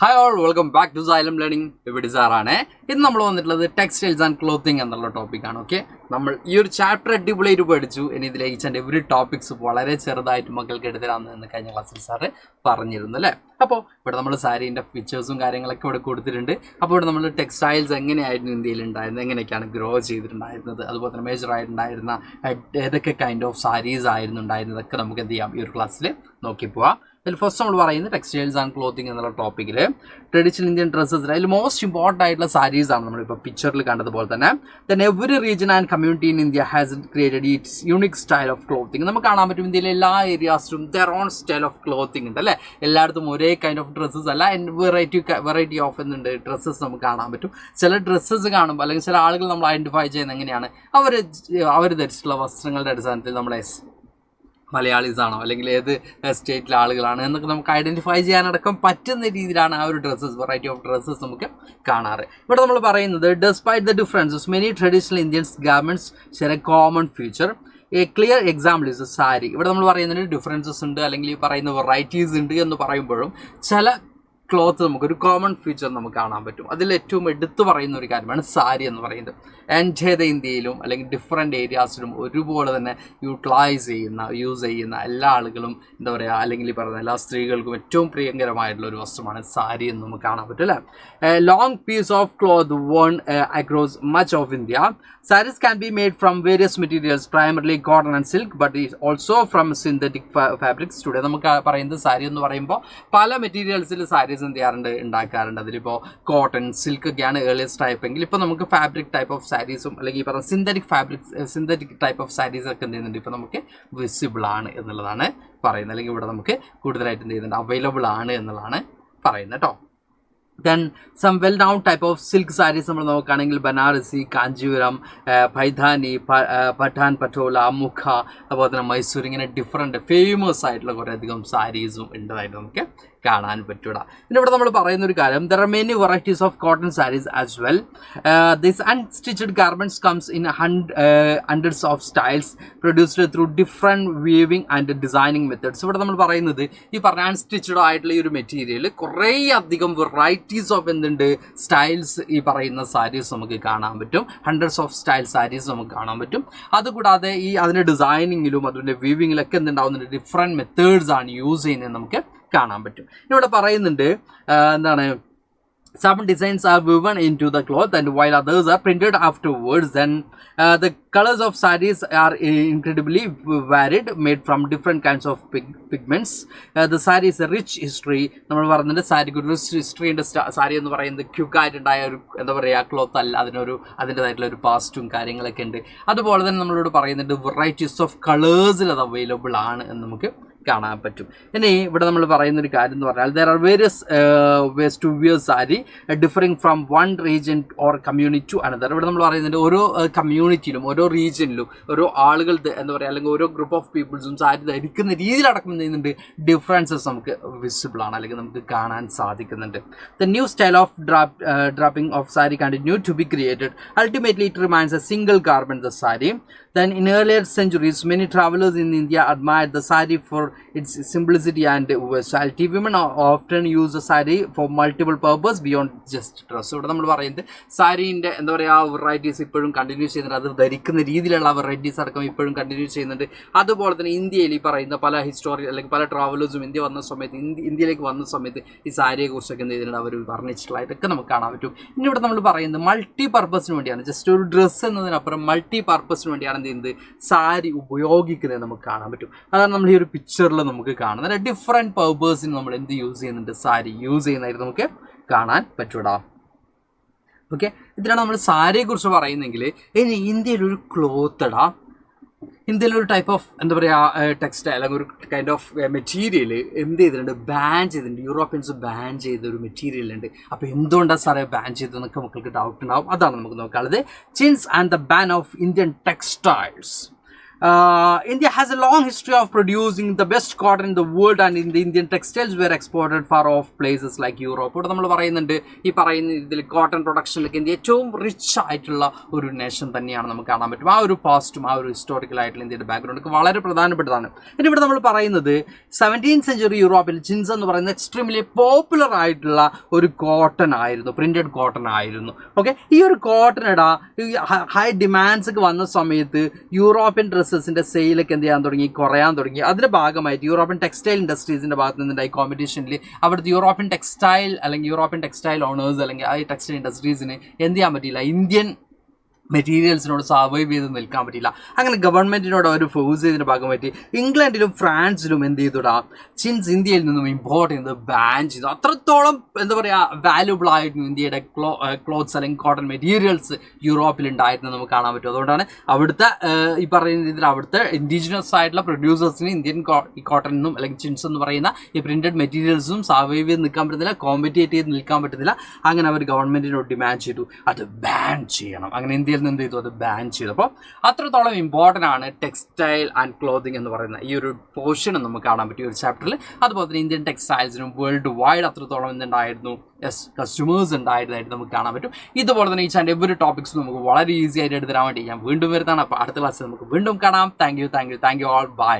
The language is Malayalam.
Hi all, welcome back to Xylem learning. ഇവിടെ സാറാണ്. ഇന്ന് നമ്മൾ വന്നിട്ടുള്ളത് ടെക്സ്റ്റൈൽസ് ആൻഡ് ക്ലോത്തിങ് എന്നുള്ള ടോപ്പിക്കാണ്. ഓക്കെ, നമ്മൾ ഈ ഒരു ചാപ്റ്റർ അടിപൊളിയായിട്ട് പഠിച്ചു. ഇനി ഇതിലെ ഈച്ച് ആൻഡ് എവറി ടോപ്പിക്സ് വളരെ ചെറുതായിട്ട് മക്കൾക്ക് എടുത്തരാമെന്ന് കഴിഞ്ഞ ക്ലാസ്സിൽ സാറ് പറഞ്ഞിരുന്നു അല്ലേ. അപ്പോൾ ഇവിടെ നമ്മൾ സാരീൻ്റെ പിക്ചേഴ്സും കാര്യങ്ങളൊക്കെ ഇവിടെ കൊടുത്തിട്ടുണ്ട്. അപ്പോൾ ഇവിടെ നമ്മൾ ടെക്സ്റ്റൈൽസ് എങ്ങനെയായിരുന്നു ഇന്ത്യയിൽ ഉണ്ടായിരുന്നത്, എങ്ങനെയൊക്കെയാണ് ഗ്രോ ചെയ്തിട്ടുണ്ടായിരുന്നത്, അതുപോലെ തന്നെ മേജറായിട്ടുണ്ടായിരുന്ന ഏതൊക്കെ കൈൻഡ് ഓഫ് സാരീസ് ആയിരുന്നു ഉണ്ടായിരുന്നതൊക്കെ നമുക്ക് എന്ത് ചെയ്യാം ഈ ഒരു ക്ലാസ്സിൽ നോക്കി പോവാം. അതിൽ ഫസ്റ്റ് നമ്മൾ പറയുന്നത് ടെക്സ്റ്റൈൽസ് ആൻഡ് ക്ലോത്തിങ് എന്നുള്ള ടോപ്പിക്കിൽ ട്രഡീഷണൽ ഇന്ത്യൻ ഡ്രസ്സസ് അതിൽ മോസ്റ്റ് ഇമ്പോർട്ടൻ്റ് ആയിട്ടുള്ള സാരീസാണ് നമ്മളിപ്പോൾ പിക്ചറിൽ കണ്ടതുപോലെ തന്നെ. Then every region and community in India has created its unique style of clothing. നമുക്ക് കാണാൻ പറ്റും ഇന്ത്യയിലെ എല്ലാ ഏരിയാസിലും their own style of clothing ഉണ്ട് അല്ലേ. എല്ലായിടത്തും ഒരേ കൈൻഡ് ഓഫ് ഡ്രസ്സസ് അല്ല, വെറൈറ്റി ഓഫ് എന്തുണ്ട് ഡ്രസ്സസ് നമുക്ക് കാണാൻ പറ്റും. ചില ഡ്രസ്സസ് കാണുമ്പോൾ അല്ലെങ്കിൽ ചില ആളുകൾ നമ്മൾ ഐഡൻറ്റിഫൈ ചെയ്യുന്നത് എങ്ങനെയാണ്, അവർ ധരിച്ചിട്ടുള്ള വസ്ത്രങ്ങളുടെ അടിസ്ഥാനത്തിൽ നമ്മളെ മലയാളീസ് ആണോ അല്ലെങ്കിൽ ഏത് സ്റ്റേറ്റിലെ ആളുകളാണ് എന്നൊക്കെ നമുക്ക് ഐഡൻറ്റിഫൈ ചെയ്യാനടക്കം പറ്റുന്ന രീതിയിലാണ് ആ ഒരു ഡ്രസ്സസ്, വെറൈറ്റി ഓഫ് ഡ്രസ്സസ് നമുക്ക് കാണാറ്. ഇവിടെ നമ്മൾ പറയുന്നത് despite the differences many traditional Indians garments share A common feature. A clear example is sari. ഇവിടെ നമ്മൾ പറയുന്നതിന് ഡിഫറൻസസ് ഉണ്ട് അല്ലെങ്കിൽ ഈ പറയുന്ന വെറൈറ്റീസ് ഉണ്ട് എന്ന് പറയുമ്പോഴും ചില ക്ലോത്ത് നമുക്കൊരു കോമൺ ഫീച്ചർ നമുക്ക് കാണാൻ പറ്റും. അതിൽ ഏറ്റവും എടുത്തു പറയുന്ന ഒരു കാര്യമാണ് സാരി എന്ന് പറയുന്നത്. എൻ്റെ ഇന്ത്യയിലും അല്ലെങ്കിൽ ഡിഫറെൻറ്റ് ഏരിയാസിലും ഒരുപോലെ തന്നെ യൂസ് ചെയ്യുന്ന എല്ലാ ആളുകളും എന്താ പറയുക, അല്ലെങ്കിൽ ഈ പറയുന്ന എല്ലാ സ്ത്രീകൾക്കും ഏറ്റവും പ്രിയങ്കരമായിട്ടുള്ള ഒരു വസ്ത്രമാണ് സാരി എന്ന് നമുക്ക് കാണാൻ പറ്റും അല്ലേ. Long piece of cloth worn across much of India. Sarees can be made from various materials, primarily cotton and silk, but also from synthetic fabrics. Today നമുക്ക് പറയുന്നത് സാരി എന്ന് പറയുമ്പോൾ പല മെറ്റീരിയൽസിൽ സാരീസ് എന്ത് ചെയ്യാറുണ്ട്, ഉണ്ടാക്കാറുണ്ട്. അതിലിപ്പോൾ കോട്ടൺ, സിൽക്ക് ഒക്കെയാണ് ഏർലിയസ്റ്റ് ടൈപ്പ് എങ്കിൽ ഇപ്പോൾ നമുക്ക് ഫാബ്രിക് ടൈപ്പ് ഓഫ് സാരീസും അല്ലെങ്കിൽ ഈ പറഞ്ഞ സിന്തറ്റിക് ടൈപ്പ് ഓഫ് സാരീസ് ഒക്കെ എന്ത് ചെയ്യുന്നുണ്ട്, ഇപ്പോൾ നമുക്ക് വിസിബിൾ ആണ് എന്നുള്ളതാണ് പറയുന്നത്. അല്ലെങ്കിൽ ഇവിടെ നമുക്ക് കൂടുതലായിട്ട് എന്ത് ചെയ്യുന്നുണ്ട്, അവൈലബിൾ ആണ് എന്നുള്ളതാണ് പറയുന്നത് കേട്ടോ. Then some well known type of silk sarees നമ്മൾ നോക്കുകയാണെങ്കിൽ ബനാറസി, കാഞ്ചീപുരം, പൈഥാനി, പഠാൻ പട്ടോല, മുഖ, അതുപോലെ തന്നെ മൈസൂർ, ഇങ്ങനെ ഡിഫറെൻറ്റ് ഫേമസ് ആയിട്ടുള്ള കുറേയധികം സാരീസും ഉണ്ടതായിട്ട് നമുക്ക് കാണാൻ പറ്റൂട. പിന്നെ ഇവിടെ നമ്മൾ പറയുന്നൊരു കാര്യം, there are many varieties of cotton sarees as well. This unstitched garments comes in hundreds of styles produced through different weaving and designing methods. ഇവിടെ നമ്മൾ പറയുന്നത് ഈ പറഞ്ഞ അൺസ്റ്റിച്ചഡ് ആയിട്ടുള്ള ഈ ഒരു മെറ്റീരിയൽ കുറേ അധികം വെറൈറ്റീസ് ഓഫ് എന്തുണ്ട് സ്റ്റൈൽസ് ഈ പറയുന്ന സാരീസ് നമുക്ക് കാണാൻ പറ്റും. ഹൺഡ്രഡ്സ് ഓഫ് സ്റ്റൈൽ സാരീസ് നമുക്ക് കാണാൻ പറ്റും. അതുകൂടാതെ ഈ അതിൻ്റെ ഡിസൈനിങ്ങിലും അതിൻ്റെ വീവിങ്ങിലൊക്കെ എന്തുണ്ടാവുന്നുണ്ട്, ഡിഫറെൻറ്റ് മെത്തേഡ്സ് ആണ് യൂസ് ചെയ്യുന്നത് നമുക്ക് കാണാൻ പറ്റും. ഇവിടെ പറയുന്നുണ്ട് എന്താണ്, some designs are woven into the cloth and while others are printed afterwards. Then the colors of sarees are incredibly varied, made from different kinds of pigments. The saree is a rich history. നമ്മൾ പറയുന്നുണ്ട് സാരിക്ക് ഒരു ഹിസ്റ്ററി ഉണ്ട്. സാരി എന്ന് പറയുന്നത് ക്യുക്കായിട്ടുണ്ടായ ഒരു എന്താ പറയുക ക്ലോത്ത് അല്ല, അതിൻ്റെതായിട്ടുള്ള ഒരു പാസ്റ്റും കാര്യങ്ങളൊക്കെ ഉണ്ട്. അതുപോലെ തന്നെ നമ്മളോട് പറയുന്നുണ്ട് വെറൈറ്റീസ് ഓഫ് കളേഴ്സിൽ അത് അവൈലബിൾ ആണ് എന്ന് നമുക്ക് കാണാൻ പറ്റും. ഇനി ഇവിടെ നമ്മൾ പറയുന്നൊരു കാര്യം എന്ന് പറഞ്ഞാൽ there are various ways to wear sari differing from one region or community to another. ഇവിടെ നമ്മൾ പറയുന്നുണ്ട് ഓരോ കമ്മ്യൂണിറ്റിയിലും ഓരോ റീജിയനിലും ഓരോ ആളുകൾ എന്താ പറയുക അല്ലെങ്കിൽ ഓരോ ഗ്രൂപ്പ് ഓഫ് പീപ്പിൾസും സാരി ധരിക്കുന്ന രീതിയിലടക്കം ചെയ്യുന്നുണ്ട് ഡിഫറൻസസ് നമുക്ക് വിസിബിൾ ആണ് അല്ലെങ്കിൽ നമുക്ക് കാണാൻ സാധിക്കുന്നുണ്ട്. The new style of draping of sari continue to be created. Ultimately it remains a single garment, the sari. Then in earlier centuries many travelers in India admired the sari for its simplicity and versatility. Women often use the sari for multiple purposes beyond just dress. ഇവിടെ നമ്മൾ പറയുന്നത് സാരീൻ്റെ എന്താ പറയുക വെറൈറ്റീസ് ഇപ്പോഴും കണ്ടിന്യൂ ചെയ്യുന്നുണ്ട്. അത് ധരിക്കുന്ന രീതിയിലുള്ള വെറൈറ്റീസ് അടക്കം ഇപ്പോഴും കണ്ടിന്യൂ ചെയ്യുന്നുണ്ട്. അതുപോലെ തന്നെ ഇന്ത്യയിൽ ഈ പറയുന്ന പല അല്ലെങ്കിൽ പല ട്രാവലേഴ്സും ഇന്ത്യയിലേക്ക് വന്ന സമയത്ത് ഈ സാരിയെ കുറിച്ചൊക്കെ എന്ത് ചെയ്തിട്ടുണ്ട്, അവർ വർണ്ണിച്ചിട്ടുള്ളതായിട്ടൊക്കെ നമുക്ക് കാണാൻ പറ്റും. ഇനി ഇവിടെ നമ്മൾ പറയുന്നത് മൾട്ടി പർപ്പസിന് വേണ്ടിയാണ്, ജസ്റ്റ് ഒരു ഡ്രസ്സ് എന്നതിനപ്പുറം മൾട്ടി പർപ്പസിന് വേണ്ടിയാണ് എന്ത് ചെയ്യുന്നത് സാരി ഉപയോഗിക്കുന്നത് നമുക്ക് കാണാൻ പറ്റും. അതാണ് നമ്മൾ ഈ ഒരു പിക്ചറിൽ നമുക്ക് കാണുന്നത്. ഡിഫറെൻറ്റ് പർപ്പസിന് നമ്മൾ എന്ത് യൂസ് ചെയ്യുന്നുണ്ട്, സാരി യൂസ് ചെയ്യുന്നതായിട്ട് നമുക്ക് കാണാൻ പറ്റൂടാ. ഓക്കെ, ഇതിനാണ് നമ്മൾ സാരിയെ കുറിച്ച് പറയുന്നെങ്കിൽ ഇനി ഇന്ത്യയിലൊരു ക്ലോത്തടാ, ഇന്ത്യയിലൊരു ടൈപ്പ് ഓഫ് എന്താ പറയുക ടെക്സ്റ്റൈൽ അല്ലെങ്കിൽ ഒരു കൈൻഡ് ഓഫ് മെറ്റീരിയൽ എന്ത് ചെയ്തിട്ടുണ്ട്, ബാൻ ചെയ്തിട്ടുണ്ട്. യൂറോപ്യൻസ് ബാൻ ചെയ്ത ഒരു മെറ്റീരിയൽ ഉണ്ട്. അപ്പോൾ എന്തുകൊണ്ടാണ് സാറേ ബാൻ ചെയ്തതെന്നൊക്കെ മക്കൾക്ക് ഡൗട്ട് ഉണ്ടാവും. അതാണ് നമുക്ക് നോക്കാനുള്ളത്. Chintz and the ban of Indian textiles. India has a long history of producing the best cotton in the world, and in the Indian textiles were exported far off places like Europe. ഇവിടെ നമ്മൾ പറയുന്നുണ്ട് ഈ പറയുന്ന ഇതിൽ കോട്ടൺ പ്രൊഡക്ഷനിലേക്ക് ഇന്ത്യ ഏറ്റവും റിച്ച് ആയിട്ടുള്ള ഒരു നേഷൻ തന്നെയാണ് നമുക്ക് കാണാൻ പറ്റും. ആ ഒരു പാസ്റ്റും ആ ഒരു ഹിസ്റ്റോറിക്കൽ ആയിട്ടുള്ള ഇന്ത്യയുടെ ബാക്ക്ഗ്രൗണ്ട് വളരെ പ്രധാനപ്പെട്ടതാണ്. ഇനി ഇവിടെ നമ്മൾ പറയുന്നത് 17th century യൂറോപ്പിൽ ജിൻസ് എന്ന് പറയുന്ന എക്സ്ട്രീംലി പോപ്പുലർ ആയിട്ടുള്ള ഒരു കോട്ടൺ ആയിരുന്നു, പ്രിന്റഡ് കോട്ടൺ ആയിരുന്നു. ഓക്കെ, ഈ ഒരു കോട്ടൺ ഹൈ ഡിമാൻഡ്സ് ഒക്കെ വന്ന സമയത്ത് യൂറോപ്യൻ ഡ്രസ്സസിന്റെ സെയിലൊക്കെ എന്ത് ചെയ്യാൻ തുടങ്ങി, കുറയാൻ തുടങ്ങി. അതിന്റെ ഭാഗമായിട്ട് യൂറോപ്യൻ ടെക്സ്റ്റൈൽ ഇൻഡസ്ട്രീസിന്റെ ഭാഗത്ത് നിന്നുണ്ടായി കോമ്പറ്റീഷനിൽ അവിടുത്തെ യൂറോപ്യൻ ടെക്സ്റ്റൈൽ ഓണേഴ്സ് അല്ലെങ്കിൽ ആ ടെക്സ്റ്റൈൽ ഇൻഡസ്ട്രീസിന് എന്ത് ചെയ്യാൻ പറ്റിയില്ല, ഇന്ത്യൻ മെറ്റീരിയൽസിനോട് സർവൈവ് ചെയ്ത് നിൽക്കാൻ പറ്റില്ല. അങ്ങനെ ഗവൺമെൻറ്റിനോട് അവർ ഫോഴ്സ് ചെയ്തതിൻ്റെ ഭാഗമായിട്ട് ഇംഗ്ലണ്ടിലും ഫ്രാൻസിലും എന്ത് ചെയ്തുടാ, ചിൻസ് ഇന്ത്യയിൽ നിന്നും ഇമ്പോർട്ട് ചെയ്യുന്നത് ബാൻ ചെയ്തു. അത്രത്തോളം എന്താ പറയുക വാല്യുബിൾ ആയിരുന്നു ഇന്ത്യയുടെ ക്ലോത്ത്സ് അല്ലെങ്കിൽ കോട്ടൺ മെറ്റീരിയൽസ് യൂറോപ്പിലുണ്ടായിരുന്നു നമുക്ക് കാണാൻ പറ്റും. അതുകൊണ്ടാണ് അവിടുത്തെ ഈ പറയുന്ന രീതിയിൽ അവിടുത്തെ ഇൻഡിജിനസ് ആയിട്ടുള്ള പ്രൊഡ്യൂസേഴ്സിന് ഇന്ത്യൻ കോട്ടൺ എന്നും അല്ലെങ്കിൽ ചിൻസ് എന്ന് പറയുന്ന ഈ പ്രിന്റഡ് മെറ്റീരിയൽസും സർവൈവ് ചെയ്ത് നിൽക്കാൻ പറ്റുന്നില്ല, കോമ്പറ്റേറ്റ് ചെയ്ത് നിൽക്കാൻ പറ്റുന്നില്ല. അങ്ങനെ അവർ ഗവൺമെൻറ്റിനോട് ഡിമാൻഡ് ചെയ്തു അത് ബാൻ ചെയ്യണം. അങ്ങനെ ഇന്ത്യയിൽ എന്ത് ചെയ്തു, അത് ബാൻ ചെയ്തു. അപ്പോൾ അത്രത്തോളം ഇമ്പോർട്ടൻ്റ് ആണ് ടെക്സ്റ്റൈൽ ആൻഡ് ക്ലോത്തിങ് എന്ന് പറയുന്ന ഈ ഒരു പോർഷൻ നമുക്ക് കാണാൻ പറ്റും ഈ ഒരു ചാപ്റ്ററിൽ. അതുപോലെ തന്നെ ഇന്ത്യൻ ടെക്സ്റ്റൈൽസിനും വേൾഡ് വൈഡ് അത്രത്തോളം എന്തുണ്ടായിരുന്നു, കസ്റ്റമേഴ്സ് ഉണ്ടായിരുന്നതായിട്ട് നമുക്ക് കാണാൻ പറ്റും. ഇതുപോലെ തന്നെ ഈ ചാനൽ എവരി ടോപ്പിക്സ് നമുക്ക് വളരെ ഈസി ആയിട്ട് എടുത്ത് തരാൻ വേണ്ടി ഞാൻ വീണ്ടും വരുന്നതാണ്. അപ്പോൾ അടുത്ത ക്ലാസ്സിൽ നമുക്ക് വീണ്ടും കാണാം. Thank you all, by.